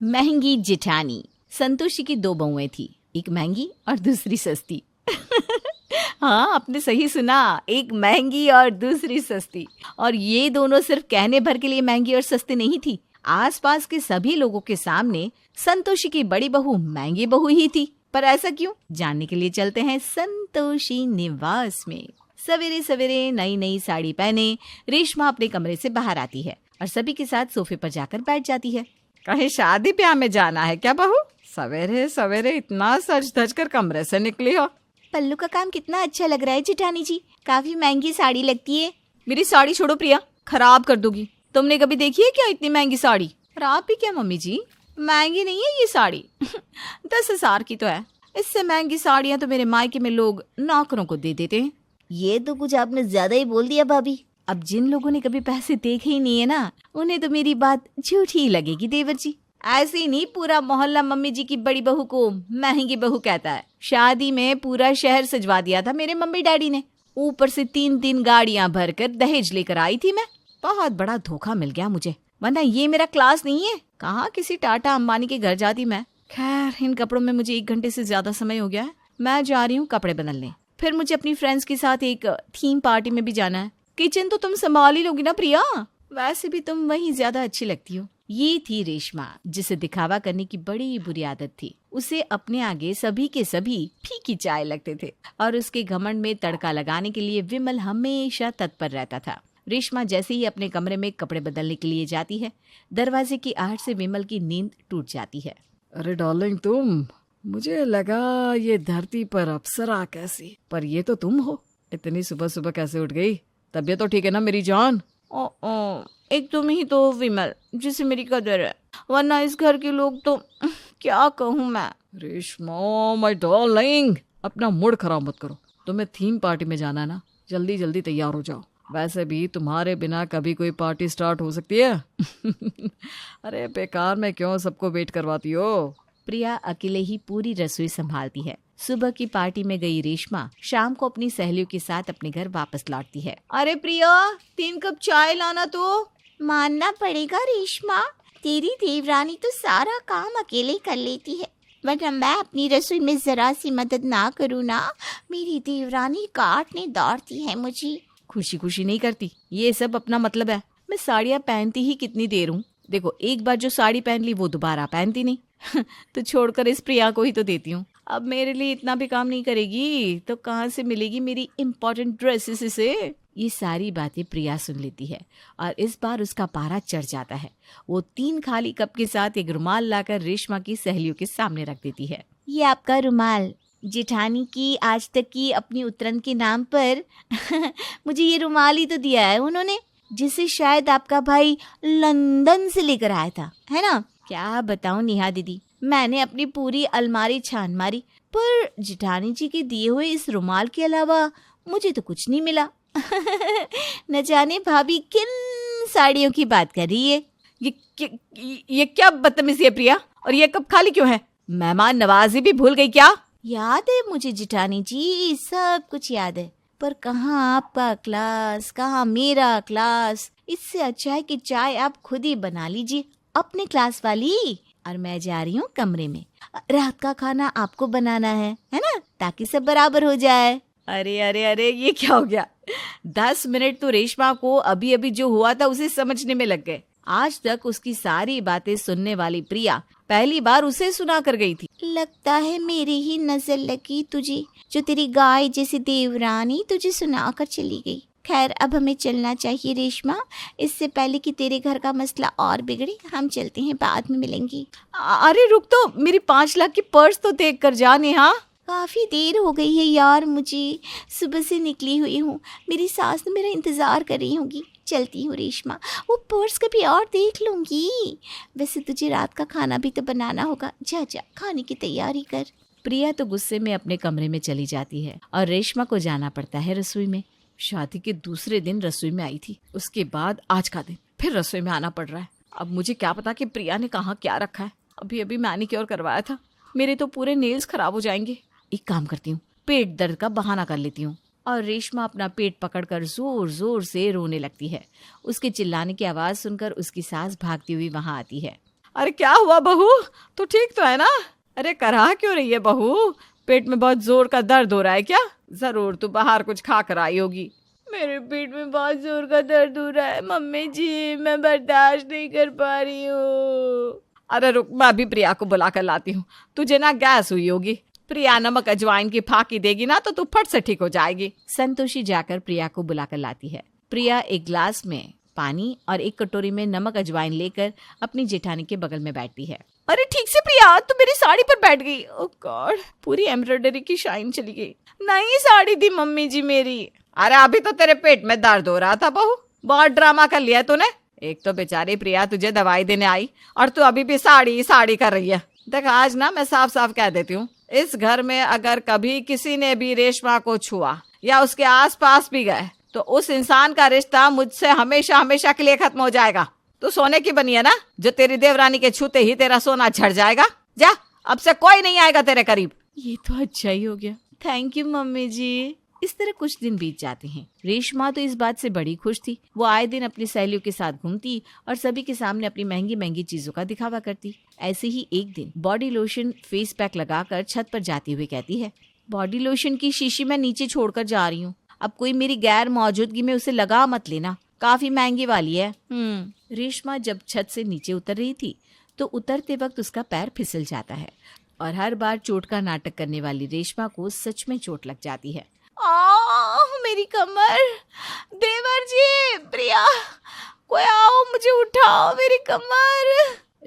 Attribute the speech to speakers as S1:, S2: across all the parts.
S1: महंगी जेठानी। संतोषी की दो बहुएं थी, एक महंगी और दूसरी सस्ती। हाँ, आपने सही सुना, एक महंगी और दूसरी सस्ती। और ये दोनों सिर्फ कहने भर के लिए महंगी और सस्ती नहीं थी। आसपास के सभी लोगों के सामने संतोषी की बड़ी बहू महंगी बहू ही थी। पर ऐसा क्यों, जानने के लिए चलते हैं संतोषी निवास में। सवेरे सवेरे नई नई साड़ी पहने रेशमा अपने कमरे से बाहर आती है और सभी के साथ सोफे पर जाकर बैठ जाती है। कहीं शादी ब्याह में जाना है क्या बहू? सवेरे सवेरे इतना सज धज कर कमरे से निकली हो।
S2: पल्लू का काम कितना अच्छा लग रहा है जेठानी जी, काफी महंगी साड़ी लगती है।
S1: मेरी साड़ी छोड़ो प्रिया, खराब कर दोगी। तुमने कभी देखी है क्या इतनी महंगी साड़ी? खराब भी क्या मम्मी जी, महंगी नहीं है ये साड़ी। 10,000 की तो है। इससे महंगी साड़ियाँ तो मेरे मायके में लोग नौकरों को दे देते हैं।
S2: ये तो कुछ आपने ज्यादा ही बोल दिया भाभी।
S1: अब जिन लोगों ने कभी पैसे देखे ही नहीं है ना, उन्हें तो मेरी बात झूठी लगेगी देवर जी। ऐसे ही नहीं पूरा मोहल्ला मम्मी जी की बड़ी बहू को महंगी बहू कहता है। शादी में पूरा शहर सजवा दिया था मेरे मम्मी डैडी ने। ऊपर से 3 गाड़ियां भरकर दहेज लेकर आई थी मैं। बहुत बड़ा धोखा मिल गया मुझे, वरना ये मेरा क्लास नहीं है। कहाँ किसी टाटा अंबानी के घर जाती मैं। खैर, इन कपड़ों में मुझे 1 घंटे से ज्यादा समय हो गया है। मैं जा रही हूँ कपड़े बदलने। फिर मुझे अपनी फ्रेंड्स के साथ एक थीम पार्टी में भी जाना है। किचन तो तुम संभाल ही लोगी ना प्रिया? वैसे भी तुम वहीं ज्यादा अच्छी लगती हो। ये थी रेशमा, जिसे दिखावा करने की बड़ी बुरी आदत थी। उसे अपने आगे सभी के सभी फीकी चाय लगते थे और उसके घमंड में तड़का लगाने के लिए विमल हमेशा तत्पर रहता था। रेशमा जैसे ही अपने कमरे में कपड़े बदलने के लिए जाती है, दरवाजे की आहट से विमल की नींद टूट जाती है।
S3: अरे डार्लिंग, तुम? मुझे लगा ये धरती पर अप्सरा कैसी, पर ये तो तुम हो। इतनी सुबह सुबह कैसे उठ गई? तबीयत तो ठीक है ना मेरी जान?
S1: एक तुम ही तो विमल जिसे मेरी कदर है, वरना इस घर के लोग तो क्या कहूँ मैं।
S3: रेशमा माय डार्लिंग, अपना मूड खराब मत करो। तुम्हें थीम पार्टी में जाना है ना, जल्दी जल्दी तैयार हो जाओ। वैसे भी तुम्हारे बिना कभी कोई पार्टी स्टार्ट हो सकती है? अरे बेकार में क्यों सबको वेट करवाती हो?
S1: प्रिया अकेले ही पूरी रसोई संभालती है। सुबह की पार्टी में गई रेशमा शाम को अपनी सहेलियों के साथ अपने घर वापस लौटती है। अरे प्रिया, 3 कप चाय लाना तो।
S2: मानना पड़ेगा रेशमा, तेरी देवरानी तो सारा काम अकेले कर लेती है, वरना मैं अपनी रसोई में जरा सी मदद ना करूँ ना, मेरी देवरानी काटने दौड़ती है मुझे।
S1: खुशी खुशी नहीं करती, ये सब अपना मतलब है। मैं साड़ियाँ पहनती ही कितनी देर हूँ। देखो, एक बार जो साड़ी पहन ली वो दोबारा पहनती नहीं। तो छोड़कर इस प्रिया को ही तो देती हूँ। अब मेरे लिए इतना भी काम नहीं करेगी तो कहाँ से मिलेगी मेरी इम्पोर्टेंट ड्रेसेस इसे? ये सारी बातें प्रिया सुन लेती है और इस बार उसका पारा चढ़ जाता है। वो 3 खाली कप के साथ एक रुमाल लाकर रेशमा की सहेलियों के सामने रख देती है।
S2: ये आपका रुमाल, जेठानी की आज तक की अपनी उतरन के नाम पर मुझे ये रुमाल ही तो दिया है उन्होंने, जिसे शायद आपका भाई लंदन से लेकर आया था, है ना? क्या बताऊं नेहा दीदी, मैंने अपनी पूरी अलमारी छान मारी, पर जेठानी जी के दिए हुए इस रुमाल के अलावा मुझे तो कुछ नहीं मिला। न जाने भाभी किन साड़ियों की बात कर रही है।
S1: ये क्या बदतमीजी है प्रिया? और ये कप खाली क्यों है? मेहमान नवाजी भी भूल गई क्या?
S2: याद है मुझे जेठानी जी, सब कुछ याद है, पर कहाँ आपका क्लास, कहाँ मेरा क्लास। इससे अच्छा है कि चाय आप खुद ही बना लीजिए, अपने क्लास वाली। और मैं जा रही हूँ कमरे में, रात का खाना आपको बनाना है ना, ताकि सब बराबर हो जाए।
S1: अरे अरे अरे, ये क्या हो गया? 10 मिनट तो रेशमा को अभी अभी जो हुआ था उसे समझने में लग गए। आज तक उसकी सारी बातें सुनने वाली प्रिया पहली बार उसे सुना कर गई थी।
S2: लगता है मेरी ही नजर लगी तुझे, जो तेरी गाय जैसी देवरानी तुझे सुना कर चली गई। खैर, अब हमें चलना चाहिए रेशमा, इससे पहले कि तेरे घर का मसला और बिगड़े। हम चलते हैं, बाद में मिलेंगी।
S1: अरे रुक तो, मेरी 5 लाख की पर्स तो देख कर जा नेहा।
S2: काफी देर हो गई है यार, मुझे सुबह से निकली हुई हूँ, मेरी सास तो मेरा इंतजार कर रही होगी। चलती हूँ रेशमा, वो पर्स कभी और देख लूंगी। वैसे तुझे रात का खाना भी तो बनाना होगा, जा जा खाने की तैयारी कर।
S1: प्रिया तो गुस्से में अपने कमरे में चली जाती है और रेशमा को जाना पड़ता है रसोई में। शादी के दूसरे दिन रसोई में आई थी, उसके बाद आज का दिन फिर रसोई में आना पड़ रहा है। अब मुझे क्या पता कि प्रिया ने कहाँ क्या रखा है। अभी अभी मैनिक्योर करवाया था, मेरे तो पूरे नेल्स खराब हो जाएंगे। एक काम करती हूँ, पेट दर्द का बहाना कर लेती हूँ। और रेशमा अपना पेट पकड़कर जोर जोर से रोने लगती है। उसके चिल्लाने की आवाज सुनकर उसकी सास भागती हुई वहां आती है।
S3: अरे क्या हुआ बहू, तू ठीक तो है ना? अरे कराह क्यों रही है बहू? पेट में बहुत जोर का दर्द हो रहा है क्या? जरूर तू बाहर कुछ खा कर आई होगी।
S1: मेरे पेट में बहुत जोर का दर्द हो रहा है मम्मी जी, मैं बर्दाश्त नहीं कर पा रही हूँ।
S3: अरे रुक, मैं अभी प्रिया को बुला कर लाती हूँ। तुझे ना गैस हुई होगी, प्रिया नमक अजवाइन की फाकी देगी ना तो तू फट से ठीक हो जाएगी।
S1: संतोषी जाकर प्रिया को बुलाकर लाती है। प्रिया एक ग्लास में पानी और एक कटोरी में नमक अजवाइन लेकर अपनी जेठानी के बगल में बैठती है। अरे ठीक से प्रिया, तू मेरी साड़ी पर बैठ गई। ओह गॉड, पूरी एम्ब्रॉयडरी की शाइन चली गई। नई साड़ी थी मम्मी जी मेरी।
S3: अरे अभी तो तेरे पेट में दर्द हो रहा था बहू, बहुत ड्रामा कर लिया तूने। एक तो बेचारी प्रिया तुझे दवाई देने आई और तू अभी भी साड़ी साड़ी कर रही है। देख आज ना मैं साफ साफ कह देती हूँ, इस घर में अगर कभी किसी ने भी रेशमा को छुआ या उसके आसपास भी गए तो उस इंसान का रिश्ता मुझसे हमेशा हमेशा के लिए खत्म हो जाएगा। तू सोने की बनी है ना, जो तेरी देवरानी के छूते ही तेरा सोना झड़ जाएगा। जा, अब से कोई नहीं आएगा तेरे करीब।
S1: ये तो अच्छा ही हो गया, थैंक यू मम्मी जी। इस तरह कुछ दिन बीत जाते हैं। रेशमा तो इस बात से बड़ी खुश थी। वो आए दिन अपनी सहेलियों के साथ घूमती और सभी के सामने अपनी महंगी महंगी चीजों का दिखावा करती। ऐसे ही एक दिन बॉडी लोशन फेस पैक लगाकर छत पर जाती हुई कहती है, बॉडी लोशन की शीशी मैं नीचे छोड़कर जा रही हूँ, अब कोई मेरी गैर मौजूदगी में उसे लगा मत लेना, काफी महंगी वाली है। रेशमा जब छत से नीचे उतर रही थी तो उतरते वक्त उसका पैर फिसल जाता है और हर बार चोट का नाटक करने वाली रेशमा को सच में चोट लग जाती है। मेरी कमर, देवर जी, प्रिया, कोई आओ, मुझे उठाओ, मेरी कमर।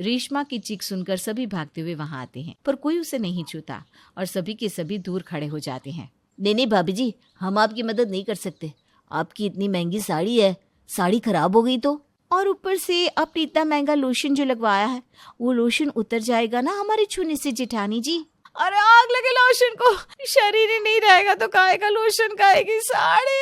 S1: रेशमा की चीख सुनकर सभी भागते हुए वहां आते हैं, पर कोई उसे नहीं छूता और सभी के सभी दूर खड़े हो जाते हैं।
S2: नहीं भाभी जी, हम आपकी मदद नहीं कर सकते। आपकी इतनी महंगी साड़ी है, साड़ी खराब हो गई तो?
S1: और ऊपर से आपने इतना महंगा लोशन जो लगवाया है, वो लोशन उतर जाएगा ना हमारे छूने से जेठानी जी। अरे आग लगे लोशन को, शरीर ही नहीं रहेगा तो काहे का लोशन, काहे की साड़ी।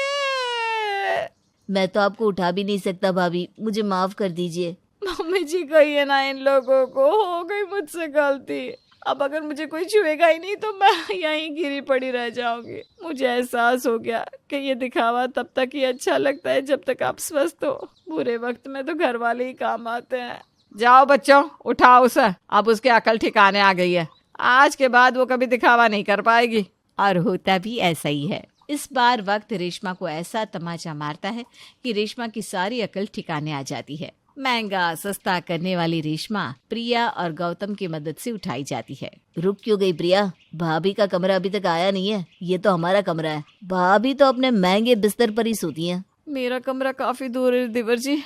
S2: मैं तो आपको उठा भी नहीं सकता भाभी, मुझे माफ कर दीजिए।
S1: मम्मी जी कहिए ना इन लोगों को, हो गई मुझसे गलती। अब अगर मुझे कोई छुएगा ही नहीं तो मैं यहीं गिरी पड़ी रह जाऊंगी। मुझे एहसास हो गया कि ये दिखावा तब तक ही अच्छा लगता है जब तक आप स्वस्थ हो। बुरे वक्त में तो घर वाले ही काम आते हैं।
S3: जाओ बच्चों, उठाओ उसे, अब उसके अकल ठिकाने आ गई है। आज के बाद वो कभी दिखावा नहीं कर पाएगी।
S1: और होता भी ऐसा ही है। इस बार वक्त रेशमा को ऐसा तमाचा मारता है कि रेशमा की सारी अकल ठिकाने आ जाती है। महंगा सस्ता करने वाली रेशमा प्रिया और गौतम की मदद से उठाई जाती है।
S2: रुक क्यों गई प्रिया? भाभी का कमरा अभी तक आया नहीं है, ये तो हमारा कमरा है। भाभी तो अपने महंगे बिस्तर पर ही सोती हैं।
S3: मेरा कमरा काफी दूर है देवर जी,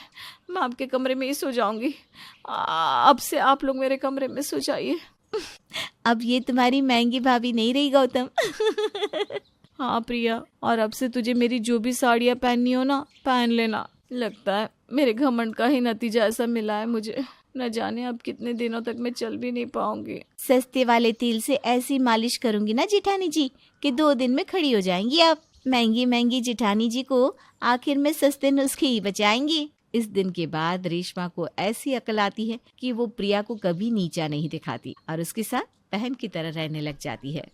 S3: मैं आपके कमरे में ही सो जाऊंगी। अब से आप लोग मेरे कमरे में सो जाइए।
S1: अब ये तुम्हारी महंगी भाभी नहीं रही गौतम।
S3: हाँ प्रिया, और अब से तुझे मेरी जो भी साड़ियाँ पहननी हो ना, पहन लेना। लगता है मेरे घमंड का ही नतीजा ऐसा मिला है मुझे। न जाने अब कितने दिनों तक मैं चल भी नहीं पाऊंगी।
S1: सस्ते वाले तेल से ऐसी मालिश करूंगी ना जेठानी जी कि 2 दिन में खड़ी हो जाएंगी आप। महंगी महंगी जेठानी जी को आखिर में सस्ते नुस्खे ही बचाएंगी। इस दिन के बाद रेशमा को ऐसी अकल आती है कि वो प्रिया को कभी नीचा नहीं दिखाती और उसके साथ बहन की तरह रहने लग जाती है।